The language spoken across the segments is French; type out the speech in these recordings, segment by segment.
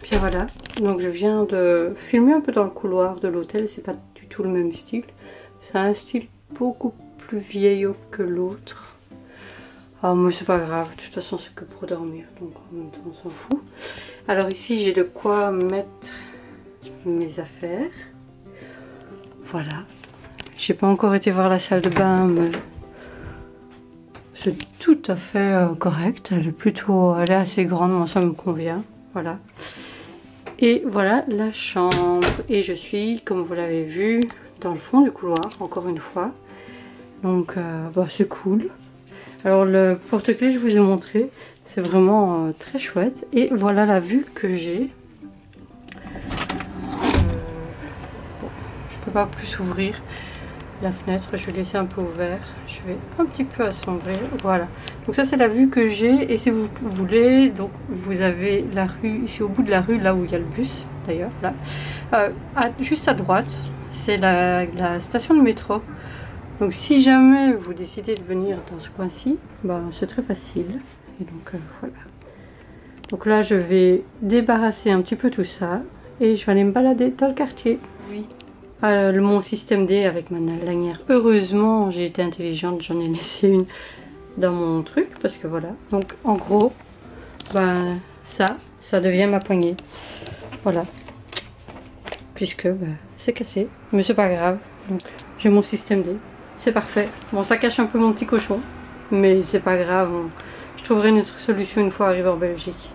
Puis voilà, donc je viens de filmer un peu dans le couloir de l'hôtel, c'est pas du tout le même style. C'est un style beaucoup plus vieillot que l'autre. Ah mais c'est pas grave, de toute façon c'est que pour dormir, donc en même temps on s'en fout. Alors ici j'ai de quoi mettre mes affaires. Voilà. J'ai pas encore été voir la salle de bain, mais c'est tout à fait correct. Elle est assez grande, moi ça me convient. Voilà. Et voilà la chambre. Et je suis, comme vous l'avez vu, dans le fond du couloir, encore une fois. Donc bah, c'est cool. Alors le porte-clés je vous ai montré, c'est vraiment très chouette. Et voilà la vue que j'ai. Bon, je peux pas plus ouvrir la fenêtre, je vais laisser un peu ouvert. Je vais un petit peu assombrir. Voilà. Donc ça c'est la vue que j'ai. Et si vous voulez, donc vous avez la rue ici au bout de la rue, là où il y a le bus d'ailleurs, là. Juste à droite, c'est la station de métro. Donc si jamais vous décidez de venir dans ce coin-ci, bah, c'est très facile. Et donc voilà. Donc là je vais débarrasser un petit peu tout ça et je vais aller me balader dans le quartier. Oui. Mon système D avec ma lanière. Heureusement j'ai été intelligente, j'en ai laissé une dans mon truc parce que voilà. Donc en gros, bah, ça devient ma poignée. Voilà. Puisque bah, c'est cassé. Mais c'est pas grave. Donc j'ai mon système D. C'est parfait. Bon, ça cache un peu mon petit cochon, mais c'est pas grave. Je trouverai une autre solution une fois arrivé en Belgique.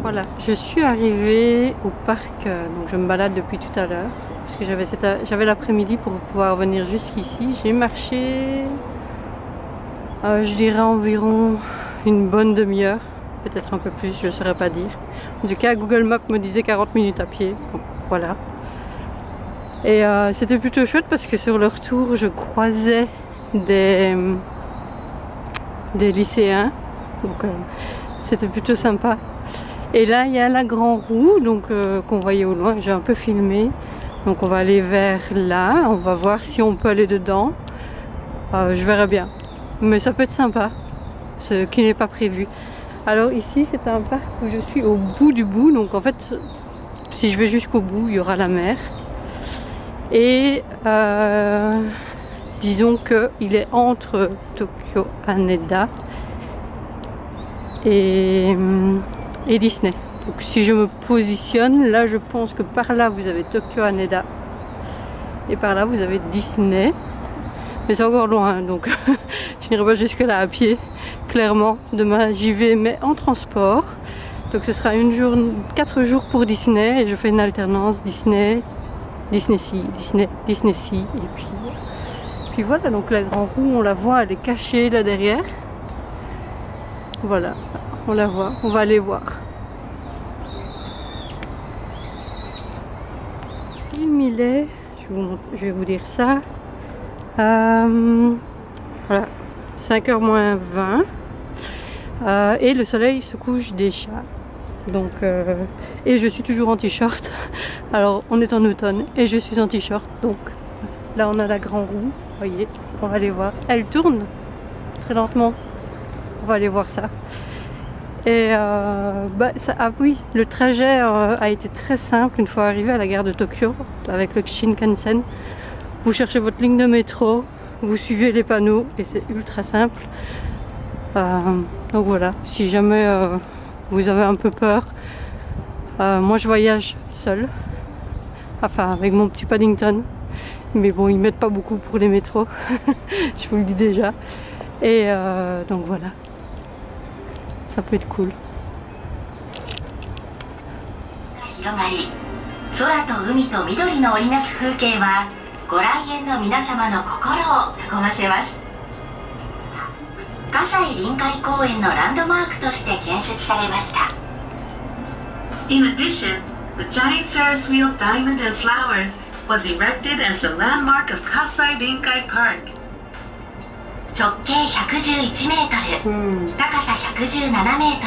Voilà, je suis arrivée au parc, donc je me balade depuis tout à l'heure, parce que j'avais l'après-midi pour pouvoir venir jusqu'ici. J'ai marché, je dirais environ une bonne demi-heure, peut-être un peu plus, je ne saurais pas dire. En tout cas, Google Maps me disait 40 minutes à pied, donc voilà. Et c'était plutôt chouette parce que sur le retour, je croisais des lycéens, donc c'était plutôt sympa. Et là il y a la Grand Roue, donc qu'on voyait au loin, j'ai un peu filmé. Donc on va aller vers là, on va voir si on peut aller dedans. Je verrai bien. Mais ça peut être sympa, ce qui n'est pas prévu. Alors ici c'est un parc où je suis au bout du bout, donc en fait si je vais jusqu'au bout il y aura la mer. Et disons qu'il est entre Tokyo Haneda et Disney. Donc si je me positionne, là je pense que par là vous avez Tokyo Haneda et par là vous avez Disney. Mais c'est encore loin, donc je n'irai pas jusque là à pied, clairement. Demain j'y vais, mais en transport. Donc ce sera 4 jours pour Disney et je fais une alternance Disney, Disney-ci, Disney, Disney-ci. Et puis voilà, donc la grande roue, on la voit, elle est cachée là derrière. Voilà, on la voit, on va aller voir. Il est, je vais vous dire ça. Voilà, 5h moins 20 et le soleil se couche déjà. Donc et je suis toujours en t-shirt. Alors on est en automne et je suis en t-shirt. Donc là on a la grande roue, vous voyez, on va aller voir. Elle tourne très lentement. On va aller voir ça. Et ah oui, le trajet a été très simple une fois arrivé à la gare de Tokyo avec le Shinkansen. Vous cherchez votre ligne de métro, vous suivez les panneaux et c'est ultra simple. Donc voilà, si jamais vous avez un peu peur, moi je voyage seule, enfin avec mon petit Paddington, mais bon ils mettent pas beaucoup pour les métros, je vous le dis déjà. Et donc voilà, ça peut être cool. ご来園の皆様の心を和ませます。葛西臨海公園のランドマークとして建設されました。In addition, the giant Ferris wheel Diamond and Flowers was erected as the landmark of Kasai Rinkai Park. 直径111メートル、高さ117メート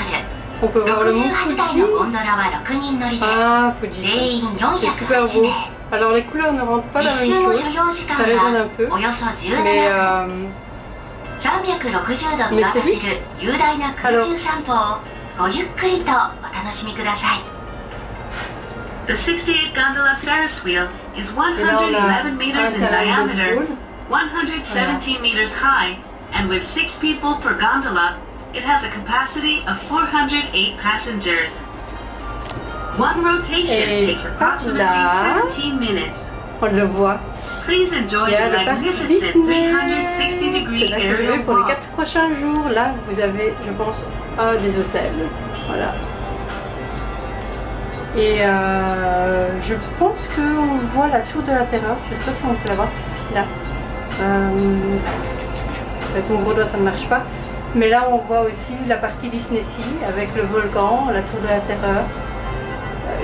ル、68台のゴンドラは6人乗りで、定員408名。 Alors les couleurs ne rendent pas la même chose, ça résonne un peu, mais c'est lui. The 68 gondola Ferris wheel is 111 meters in diameter, 117 meters high, and with 6 people per gondola, it has a capacity of 408 passengers. One rotation takes approximately 17 minutes. On le voit. Please enjoy the magnificent 360-degree aerial pour les walk. 4 prochains jours, là, vous avez, je pense, des hôtels. Voilà. Et je pense qu'on voit la tour de la terreur. Je ne sais pas si on peut la voir. Là. Avec mon gros doigt, ça ne marche pas. Mais là, on voit aussi la partie Disney-Sea avec le volcan, la tour de la terreur.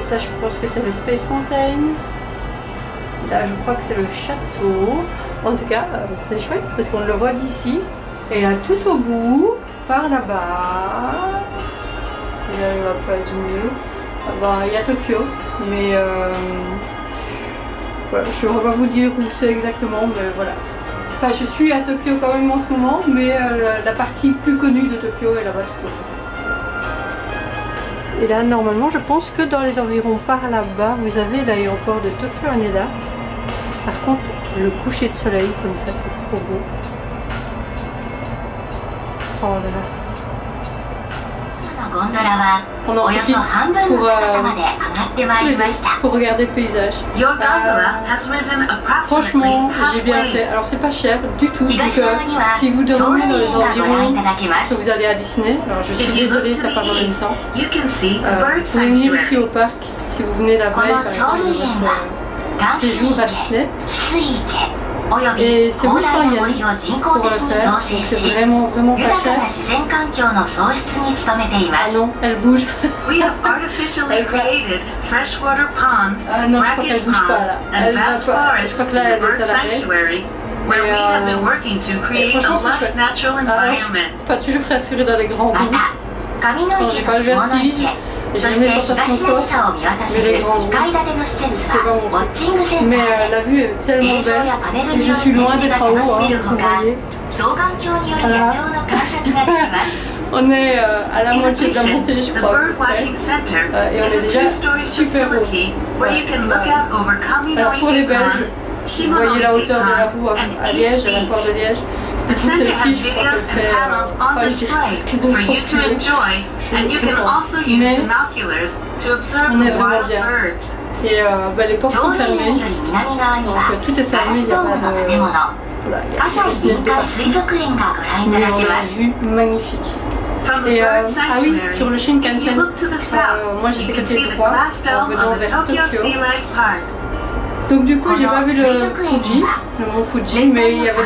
Ça, je pense que c'est le Space Mountain. Là, je crois que c'est le château. En tout cas, c'est chouette parce qu'on le voit d'ici. Et là, tout au bout, par là-bas, si j'arrive à pas zoomer, il y a Tokyo. Mais voilà, je ne vais pas vous dire où c'est exactement, mais voilà. Enfin, je suis à Tokyo quand même en ce moment, mais la partie plus connue de Tokyo est là-bas tout au bout. Et là, normalement, je pense que dans les environs par là-bas, vous avez l'aéroport de Tokyo Haneda. Par contre, le coucher de soleil, comme ça, c'est trop beau. Oh là là. On en profite pour regarder le paysage. Franchement, j'ai bien fait. Alors, c'est pas cher du tout. Donc, si vous demandez dans les environs que vous allez à Disney, alors je suis désolée, ça part en même temps. Vous pouvez venir ici au parc si vous venez la veille, par exemple, de votre séjour à Disney. Et c'est 800 yens pour le faire, donc c'est vraiment pas cher. Ah non, elle bouge. Ah non, je crois qu'elle bouge pas là. Elle va pas, je crois que là elle est à l'arrêt. Mais franchement c'est chouette. Alors, je suis pas toujours rassurée dans les grands roues. Attends, j'ai pas le vertige. J'ai jamais sensation forte, mais les grandes rues, c'est pas mon truc. Mais la vue est tellement belle et je suis loin d'être en haut, hein, vous voyez. Voilà. On est à la moitié de la montée, je crois, à peu près. Et on est déjà super haut. Alors pour les Belges, vous voyez la hauteur de la roue à Liège, à la foire de Liège. Du coup, celle-ci, je crois qu'elle fait presque 2 fois plus haut, mais on est vraiment bien. Et les portes sont fermées, donc tout est fermé, il n'y a pas de... Voilà, il y a des fenêtres de partout, mais on a une vue magnifique. Et ah oui, sur le Shinkansen, moi j'étais côté droit en venant vers Tokyo. Donc du coup j'ai pas vu le Fuji, le mont Fuji, mais il y avait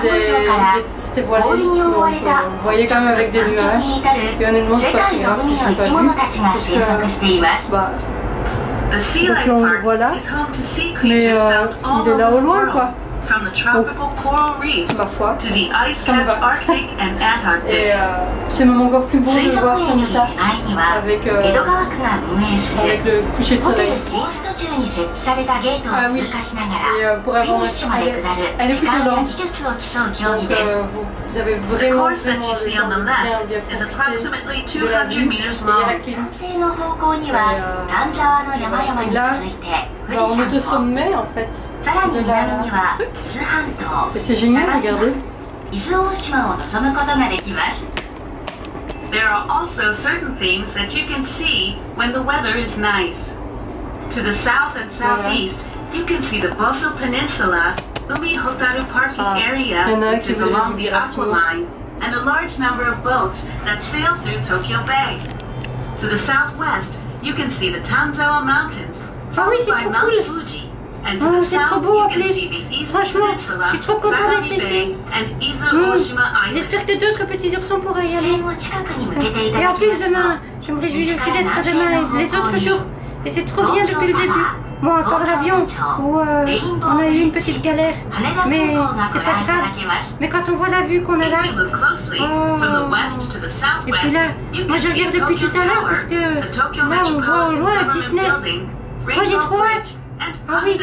c'était voilé, donc on voyait quand même avec des nuages. Et honnêtement c'est pas très grave si je l'ai pas vu, parce que parce qu'on le voit là, mais il est là au loin quoi. Donc, ma foi, ça me va. Et c'est même encore plus beau de le voir comme ça, avec le coucher de soleil. Ah oui, et pour information, elle est plutôt lente, donc vous avez vraiment le temps de bien profiter de la vue, et il y a la clim. Et là, on est au sommet en fait de la truc. Et c'est génial, regardez. There are also certain things that you can see when the weather is nice. To the south and southeast, you can see the Boso Peninsula, Umi Hotaru parking area, which is along the Aqua Line, and a large number of boats that sail through Tokyo Bay. To the southwest, you can see the Tanzawa Mountains, followed by Mount Fuji. Oh, c'est trop beau en plus. Franchement, je suis trop contente d'être ici. J'espère que d'autres petits oursons pourront y aller. Et en plus demain, je me réjouis aussi d'être demain et les autres jours. Et c'est trop bien depuis le début. Bon, à part l'avion, où on a eu une petite galère, mais c'est pas grave. Mais quand on voit la vue qu'on a là, et puis là, moi je regarde depuis tout à l'heure parce que là on voit au loin Disney. Moi j'ai trop hâte. Ah oui,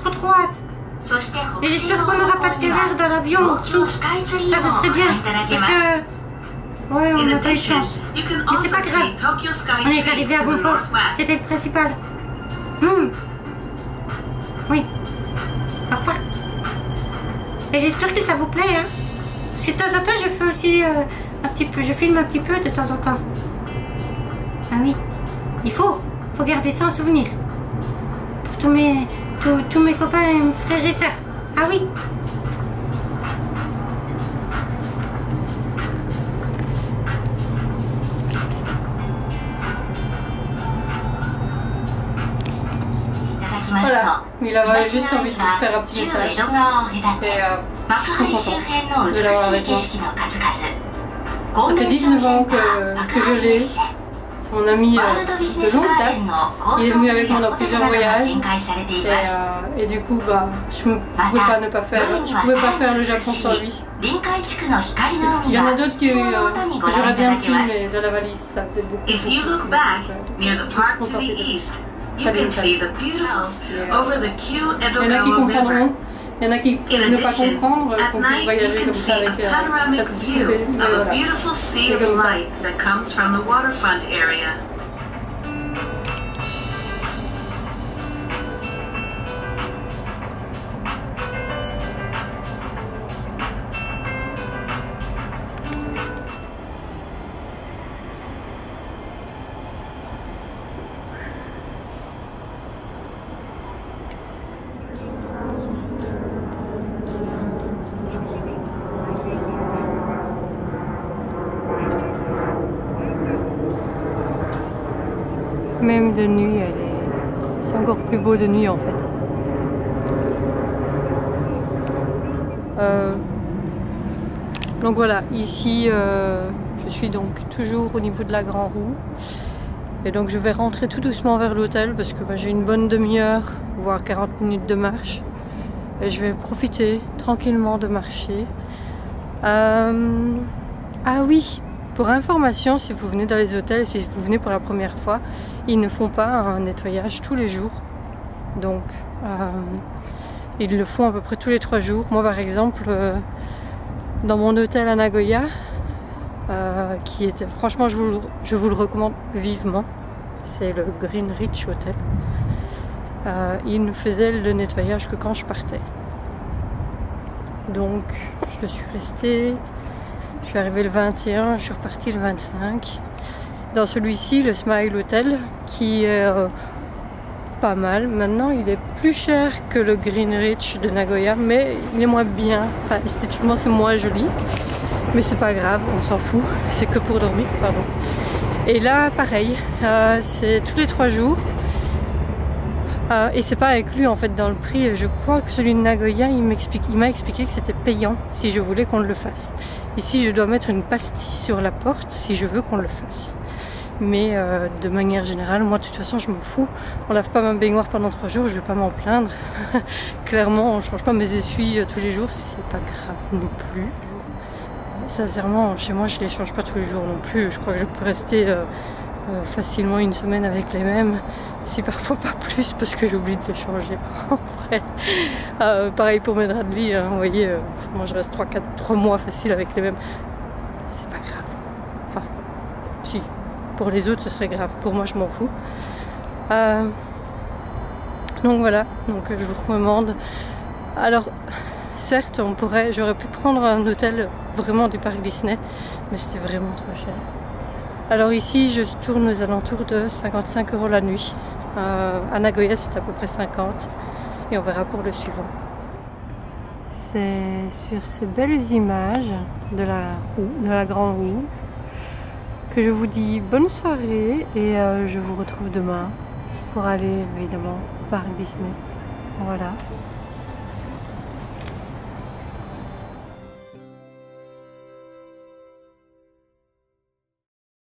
trop hâte. Et j'espère qu'on n'aura pas de galère dans l'avion ou retour. Ça ce serait bien, parce que ouais, on n'a pas eu de chance. Mais c'est pas grave, on est arrivé à bon port, c'était le principal. Oui, parfois. Et j'espère que ça vous plaît, hein. Parce que de temps en temps je fais aussi un petit peu, je filme un petit peu de temps en temps. Ah oui, il faut garder ça en souvenir. Tous mes copains et mes frères et sœurs. Ah oui. Voilà, il avait juste envie de faire un petit message. Et je suis trop contente de l'avoir avec moi. Ça fait 19 ans que je l'ai. C'est mon ami de longue date. Il est venu avec moi dans plusieurs voyages. Et du coup, je ne pouvais pas ne pas faire. Je pouvais pas faire le Japon sans lui. Il y en a d'autres que j'aurais bien pris, mais dans la valise, ça faisait beaucoup. Il y en a qui comprendront. Il y en a qui ne pas comprendre qu'on puisse voyager comme ça avec cette petite poupée. Mais voilà, c'est comme ça. Même de nuit, c'est encore plus beau de nuit en fait. Donc voilà, ici je suis donc toujours au niveau de la Grand Roue. Et donc je vais rentrer tout doucement vers l'hôtel parce que j'ai une bonne demi-heure, voire 40 minutes de marche. Et je vais profiter tranquillement de marcher. Ah oui, Pour information, si vous venez dans les hôtels, si vous venez pour la première fois, ils ne font pas un nettoyage tous les jours. Donc, ils le font à peu près tous les 3 jours. Moi, par exemple, dans mon hôtel à Nagoya, qui était, franchement, je vous le recommande vivement. C'est le Green Ridge Hotel. Ils ne faisaient le nettoyage que quand je partais. Donc, je suis restée. Je suis arrivée le 21, je suis repartie le 25. Dans celui-ci, le Smile Hotel, qui est pas mal. Maintenant, il est plus cher que le Green Ridge de Nagoya, mais il est moins bien. Enfin, esthétiquement, c'est moins joli. Mais c'est pas grave, on s'en fout. C'est que pour dormir, pardon. Et là, pareil, c'est tous les 3 jours. Et c'est pas inclus en fait dans le prix. Je crois que celui de Nagoya, il m'a expliqué que c'était payant si je voulais qu'on le fasse. Ici, je dois mettre une pastille sur la porte si je veux qu'on le fasse. Mais de manière générale, moi de toute façon, je m'en fous. On lave pas ma baignoire pendant 3 jours, je vais pas m'en plaindre. Clairement, on change pas mes essuies tous les jours, c'est pas grave non plus. Sincèrement, chez moi, je les change pas tous les jours non plus. Je crois que je peux rester facilement une semaine avec les mêmes, si parfois pas plus, parce que j'oublie de les changer en vrai. Pareil pour mes draps de lit, hein, vous voyez, moi je reste 3 mois facile avec les mêmes. C'est pas grave. Enfin, si, pour les autres ce serait grave, pour moi je m'en fous. Donc voilà, donc je vous recommande. Alors, certes, j'aurais pu prendre un hôtel vraiment du parc Disney, mais c'était vraiment trop cher. Alors ici, je tourne aux alentours de 55 € la nuit. À Nagoya, c'est à peu près 50. Et on verra pour le suivant. C'est sur ces belles images de la grande roue, que je vous dis bonne soirée. Et je vous retrouve demain pour aller, évidemment, au parc Disney. Voilà.